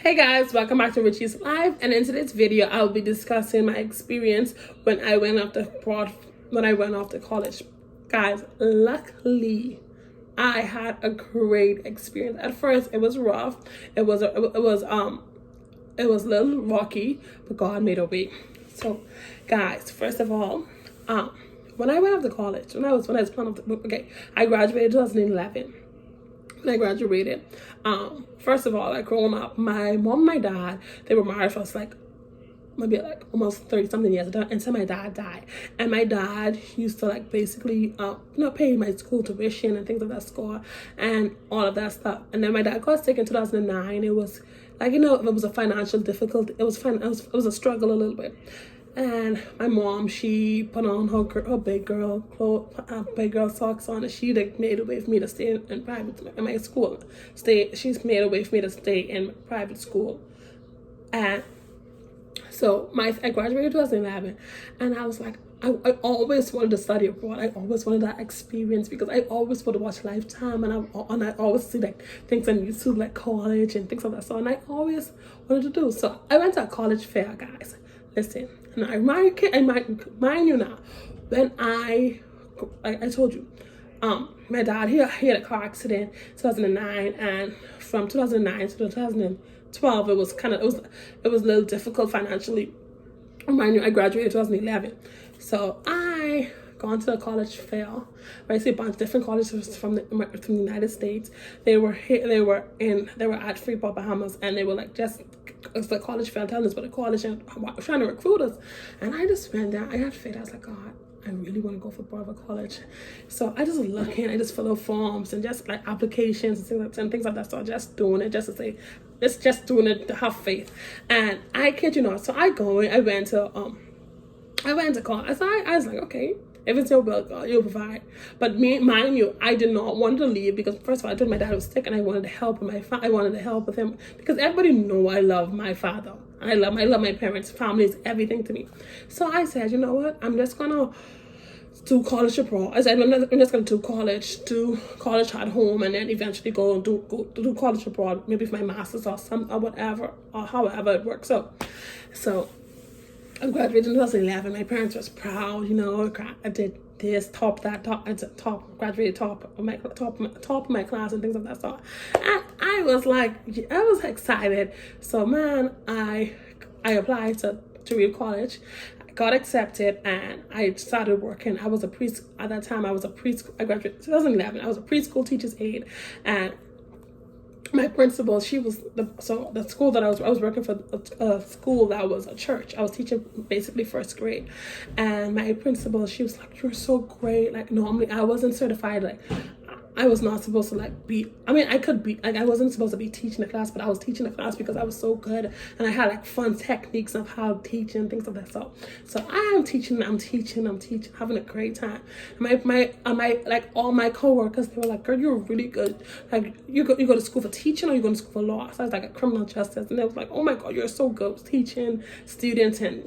Hey guys, welcome back to Richie's Live, and in today's video I'll be discussing my experience when I went off to college. Guys, luckily I had a great experience. At first it was rough. It was a little rocky, but God made a way. So guys, first of all, when I went off to college, I graduated in 2011. When I graduated, first of all, growing up, my mom and my dad, they were married for us maybe almost 30 something years until my dad died. And my dad used to basically pay my school tuition and things of that sort and all of that stuff. And then my dad got sick in 2009. It was it was a financial difficulty. It was a struggle a little bit. And my mom, she put on her big girl socks on, and she made a way for me to stay in my school. She's made a way for me to stay in private school. And so I graduated in 2011, and I was like, I always wanted to study abroad. I always wanted that experience because I always wanted to watch Lifetime, and I always see things on YouTube like college and things like that. So and I always wanted to do. So I went to a college fair, guys. Listen, and I mind you now, when I told you, my dad he had a car accident in 2009, and from 2009 to 2012 it was a little difficult financially. Mind you, I graduated in 2011, so I gone to the college fair. I see a bunch of different colleges from the United States. They were at Freeport, Bahamas, and they were it's the college fair telling us about the college and trying to recruit us. And I just went there. I had faith. I was like, God, I really want to go for private college. So I just looking. I just fill out forms and just applications and things like that. So just doing it just to say, it's just doing it to have faith. And I kid you not. So I went to college. So I was like, okay, if it's your will, God, you'll provide. But mind you, I did not want to leave because first of all, I told my dad was sick, and I wanted to help him. I wanted to help with him because everybody know I love my father. I love my parents. Family is everything to me. So I said, you know what? I'm just gonna do college abroad. I said, I'm just gonna do college at home, and then eventually go do college abroad, maybe for my master's or whatever, or however it works out. So I graduated in 2011. My parents was proud, I did this, graduated top of my class and things of that sort. And I was excited. So man, I applied to real college. I got accepted, and I started working. I graduated in 2011. I was a preschool teacher's aide, and my principal, she was the school that I was working for, a school that was a church. I was teaching basically first grade, and my principal, she was like, "You're so great." Normally I wasn't certified. I was not supposed to I wasn't supposed to be teaching the class, but I was teaching the class because I was so good, and I had fun techniques of how to teach and things of that sort. So I'm teaching, having a great time. All my coworkers, they were like, "Girl, you're really good. You go to school for teaching, or you go to school for law?" So I was a criminal justice, and they was like, "Oh my God, you're so good teaching students, and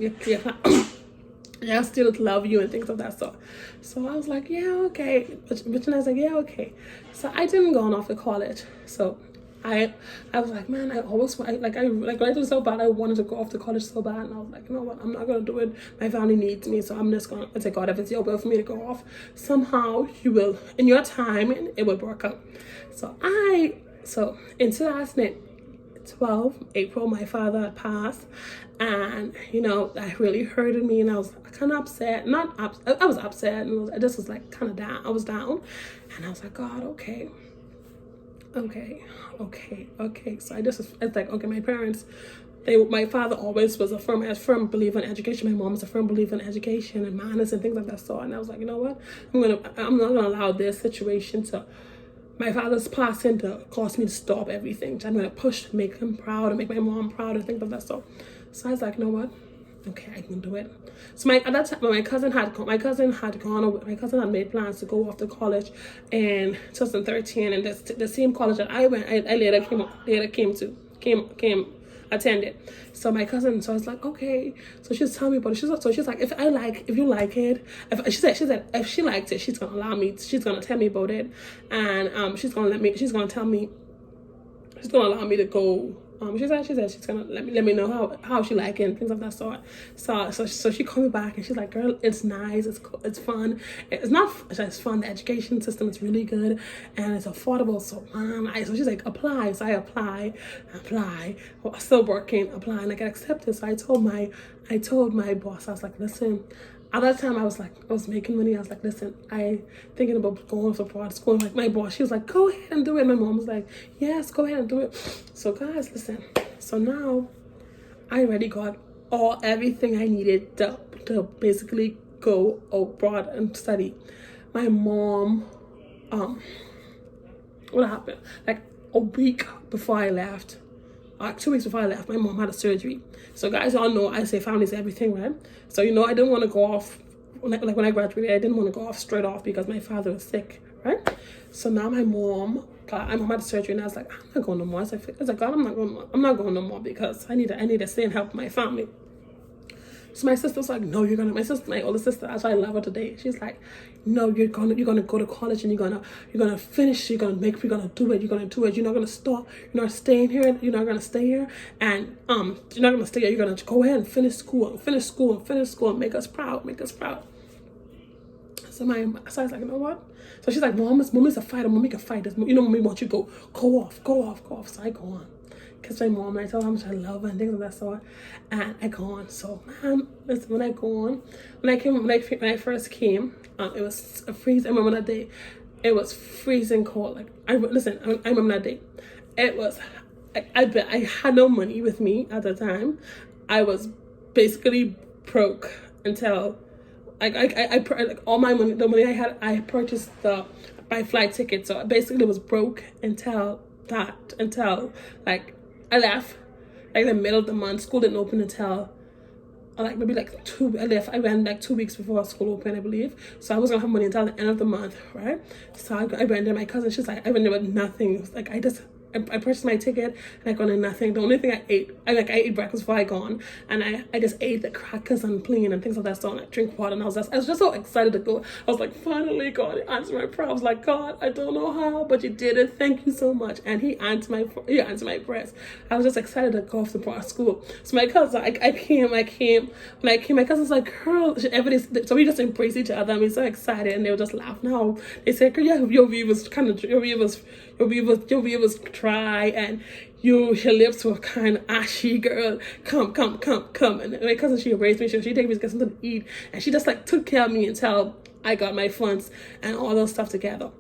yeah, students love you," and things of that sort. So I was like, yeah, okay. But I was like, yeah, okay. So I didn't go off to college. So I was like, man, I always want, I graduated so bad. I wanted to go off to college so bad. And I was like, you know what? I'm not going to do it. My family needs me. So I'm just going to say, God, if it's your will for me to go off, somehow you will, in your time, and it will work out. So in 2012, April, my father had passed, and that really hurted me, and I was kind of upset. I was upset, and I just was kind of down. I was down, and I was like, God, okay. So okay, my parents, my father always was a firm believer in education. My mom was a firm believer in education and manners and things like that. So, and I was like, you know what? I'm not gonna allow this situation to, my father's passing, to cause me to stop everything. So I'm gonna push to make him proud and make my mom proud and things like that. So I was like, you know what? Okay, I can do it. So at that time, my cousin had made plans to go off to college in 2013, and the same college that I went, I later attended. So my cousin, so I was like, okay. So she's telling me about it. She's like, if you like it, she said if she liked it, she's gonna tell me about it, and she's gonna allow me to go She said she's gonna let me know how she like it and things of that sort. So she called me back and she's like, girl, it's nice, it's fun. It's not just fun. The education system is really good and it's affordable. So so she's like, apply. So I apply. Well, still working, apply, and I get accepted. So I told my boss, I was like, listen. At that time, I was making money. I was like, listen, I thinking about going for private school. Like my boss, she was like, go ahead and do it. My mom was like, yes, go ahead and do it. So guys, listen. So now, I already got everything I needed to basically go abroad and study. My mom, what happened? Like a week before I left. 2 weeks before I left, my mom had a surgery. So guys, all know I say family's everything, right? So I didn't want to go off when I graduated. I didn't want to go off straight off because my father was sick, right? So now my mom had a surgery, and I was like, I'm not going no more. I was like, God, I'm not going no more because I need to stay and help my family. So my sister was like, no, my older sister, that's why I love her today. She's like, no, you're gonna go to college and you're gonna finish, you're gonna do it, you're not gonna stop, you're not staying here, you're not gonna stay here, and you're not gonna stay here, you're gonna go ahead and finish school and make us proud. So I was like, you know what? So she's like, Mommy's a fighter, Mommy can fight this. Mommy wants you to go off. So I go on. Because my mom, I tell her how much I love her and things of that sort. And I go on. So, man, listen, when I go on, when I first came, it was a freeze. I remember that day. It was freezing cold. Like, I remember that day. It was, I had no money with me at the time. I was basically broke until, all my money, the money I had, I purchased my flight ticket. So, I basically was broke until I left the middle of the month. School didn't open until I went 2 weeks before school opened, I believe. So I wasn't gonna have money until the end of the month, right? So I went there. My cousin, she's like, I went there with nothing. It was like I purchased my ticket and I got in nothing. The only thing I ate, I ate breakfast before I gone, and I just ate the crackers and plain and things like that. So I drink water, and I was just so excited to go. I was like, finally, God, you answered my prayer. I was like, God, I don't know how, but you did it. Thank you so much. And he answered my prayers. I was just excited to go off to private school. So my cousin, I came. When I came, my cousin's like, girl, so we just embraced each other and we were so excited, and they were just laughing. Now they said, girl, yeah, your view was dry and your lips were kind of ashy, girl. Come. And my cousin, she embraced me. She take me to get something to eat, and she just took care of me until I got my funds and all those stuff together.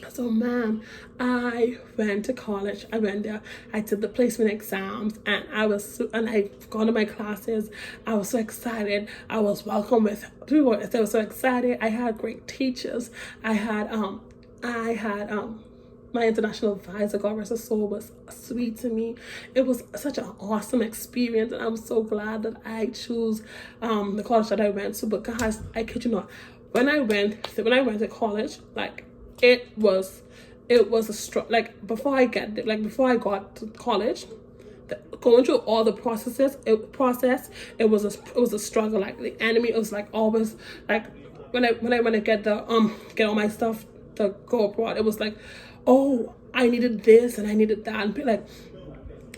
So, ma'am, I went to college. I went there. I took the placement exams, and I got to my classes. I was so excited. I was welcomed with people. They were so excited. I had great teachers. I had my international advisor, God rest her soul, was sweet to me. It was such an awesome experience, and I'm so glad that I chose the college that I went to. But guys, I kid you not, when I went to college, it was a struggle. Before I got to college, going through all the process, it was a struggle. The enemy, it was always when I get all my stuff to go abroad, it was oh, I needed this and I needed that, and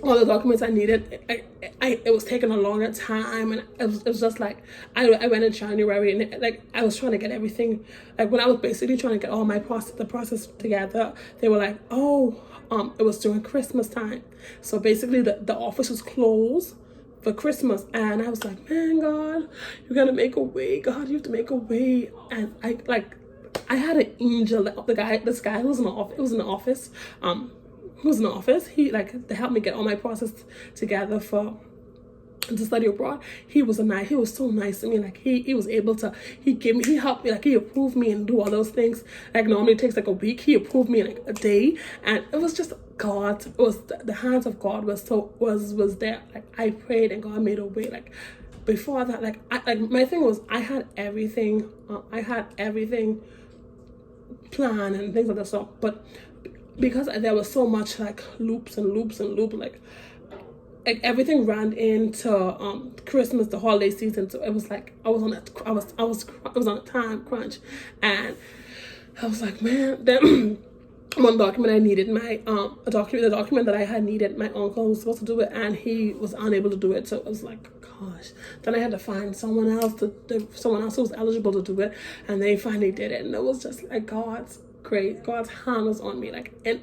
all the documents I needed, it was taking a longer time, and it was just I went in January, and I was trying to get everything, when I was basically trying to get all my process together, they were it was during Christmas time, so basically the office was closed for Christmas, and I was like, man, God, you gotta make a way, God, you have to make a way. And I had an angel, this guy who was in the office, he to help me get all my process together to study abroad. He was so nice to me. He was able to, he helped me, he approved me and do all those things. Normally it takes a week. He approved me in a day, and it was just God. It was the hands of God was there. I prayed and God made a way. Before that, my thing was I had everything planned and things like that stuff, but because there was so much loops, everything ran into Christmas, the holiday season. So it was I was on a time crunch, and I was like, man, then one document I needed my the document that I had needed, my uncle was supposed to do it and he was unable to do it. So it was like, gosh. Then I had to find someone else someone else who was eligible to do it, and they finally did it. And it was just like God's hand was on me, like, and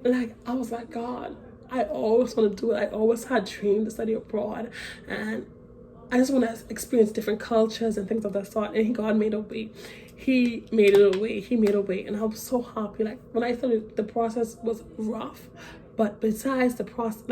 like I was like, God, I always want to do it. I always had dreamed to study abroad, and I just want to experience different cultures and things of that sort. And God made a way. He made it a way. He made a way. And I was so happy. Like, when I started, the process was rough. But besides the process,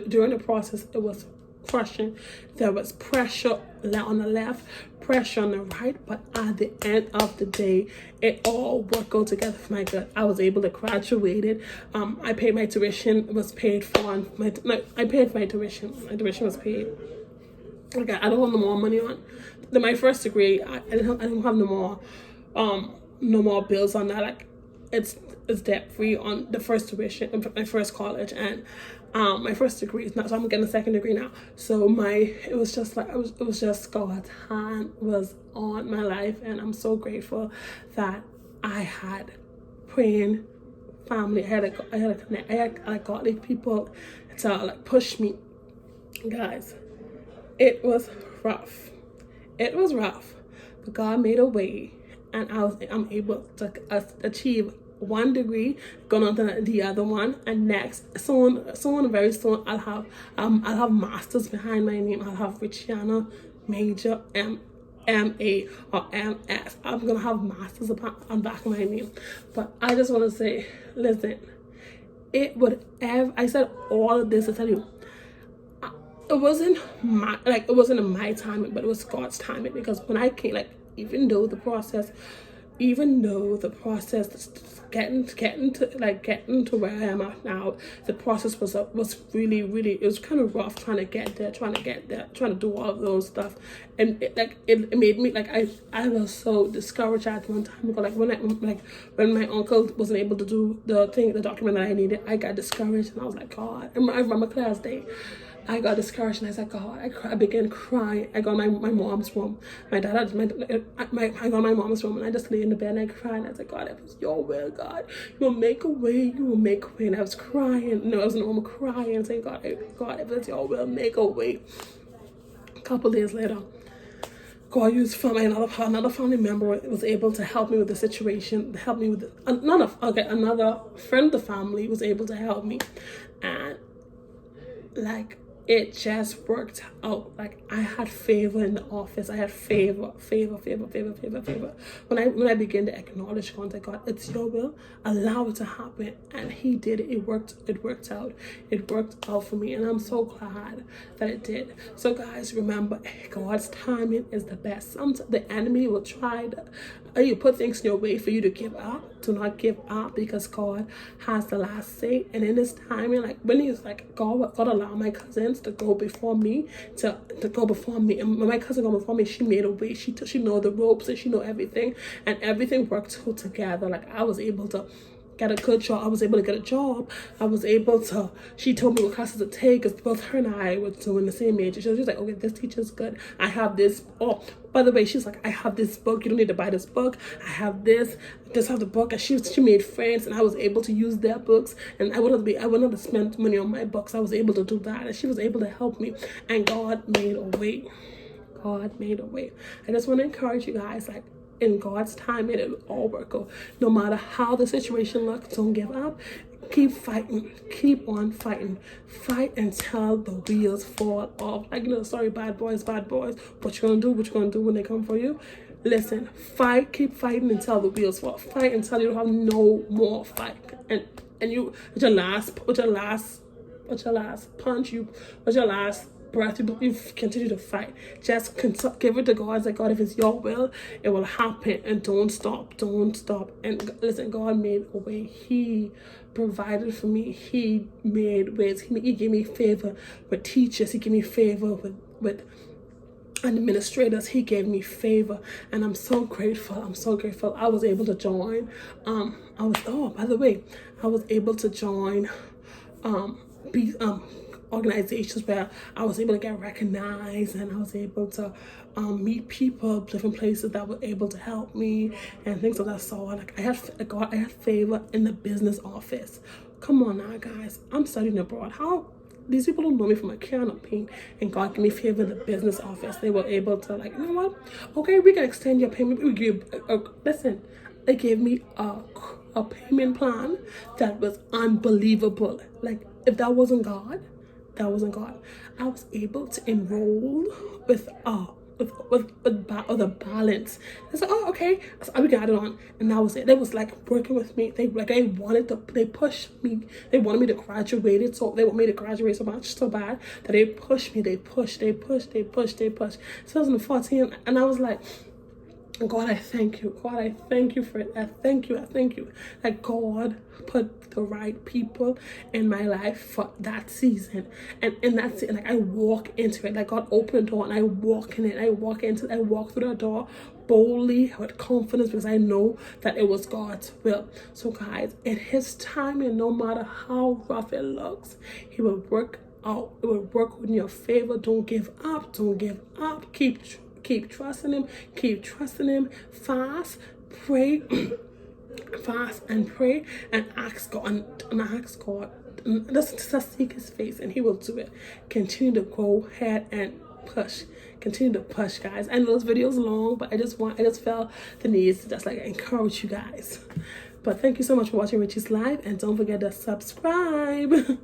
during the process, it was crushing. There was pressure on the left, pressure on the right. But at the end of the day, it all worked out together for my good. I was able to graduate. I paid my tuition. It was paid for. I paid for my tuition. My tuition was paid. Okay, I don't have no more money on my first degree. I don't have no more bills on that. Like, it's debt free on the first tuition, my first college, and my first degree is not. So I'm getting a second degree now. So it was just God's hand was on my life, and I'm so grateful that I had praying family. I had godly people to like push me, guys. It was rough. It was rough, but God made a way, and I'm able to achieve one degree, going on to the other one, and very soon, I'll have masters behind my name. I'll have Richiana major MA or MS. I'm gonna have masters on back of my name. But I just want to say, listen, I said all of this to tell you. It wasn't in my timing, but it was God's timing. Because when I came, like, even though the process getting to where I am at now, the process was really, it was kind of rough trying to get there, trying to do all of those stuff, and it made me like I was so discouraged at one time. Because when my uncle wasn't able to do the document that I needed, I got discouraged, and I was like, God. And I remember class day, I got discouraged, and I said, God, I began crying. I got my mom's room. I got my mom's room, and I just lay in the bed and I cried. And I said, God, if it's your will, God, you will make a way. You will make a way. And I was crying. I was in the room crying and saying, God, if it's your will, make a way. A couple days later, God used another family member was able to help me with the situation. Help me with another friend of the family was able to help me, and like, it just worked out. Like, I had favor in the office. I had favor. When I began to acknowledge God, it's your will, allow it to happen, and He did it. It worked out. It worked out for me, and I'm so glad that it did. So, guys, remember, God's timing is the best. The enemy will try to put things in your way for you to give up. Do not give up, because God has the last say. And in His timing, like, when He's like, God allowed my cousins to go before me, to go before me. And when my cousin go before me, she made a way. She know the ropes, and she know everything, and everything worked out together. Like, I was able to get a good job. I was able to get a job. She told me what classes to take, because both her and I were doing the same major. She was like, okay, this teacher's good. I have this. Oh, by the way, she's like, I have this book. You don't need to buy this book. I have this. Just have the book. And she made friends, and I was able to use their books. And I wouldn't have spent money on my books. I was able to do that, and she was able to help me. And God made a way. God made a way. I just want to encourage you guys, like, in God's time, it'll all work out. No matter how the situation looks, don't give up. Keep fighting. Keep on fighting. Fight until the wheels fall off. Like, sorry, bad boys. What you gonna do when they come for you? Listen, fight. Keep fighting until the wheels fall off. Fight until you don't have no more fight. And you, with your last punch, with your last breath, you continue to fight. Just give it to God. It's like, God, if it's your will, it will happen, and don't stop. And listen, God made a way. He provided for me. He made ways. He gave me favor with teachers. He gave me favor with administrators. He gave me favor, and I'm so grateful. I was able to join. By the way, I was able to join organizations where I was able to get recognized, and I was able to meet people, different places that were able to help me and things of that sort. Like I had favor in the business office. Come on now, guys. I'm studying abroad. How these people don't know me from a can of paint, and God gave me favor in the business office. They were able to, like, you know what? Okay, we can extend your payment. We give listen. They gave me a payment plan that was unbelievable. Like, if that wasn't God, that wasn't God. I was able to enroll with a balance. I said, oh, okay. So we got it on, and that was it. They was like working with me. They pushed me. They wanted me to graduate it, so they want me to graduate so much, so bad that they pushed me. They pushed. 2014, and I was like, God, I thank you. God, I thank you for it. I thank you. Like, God put the right people in my life for that season. And in that season, like, I walk into it. Like, God opened the door and I walk in it. I walk through the door boldly with confidence, because I know that it was God's will. So guys, in His timing, no matter how rough it looks, He will work out. It will work in your favor. Don't give up. Keep trusting Him. Fast, pray, fast and pray, and ask God. Just seek His face, and He will do it. Continue to go ahead and push. Continue to push, guys. I know this video is long, but I just felt the need to just like encourage you guys. But thank you so much for watching Richie's Live, and don't forget to subscribe.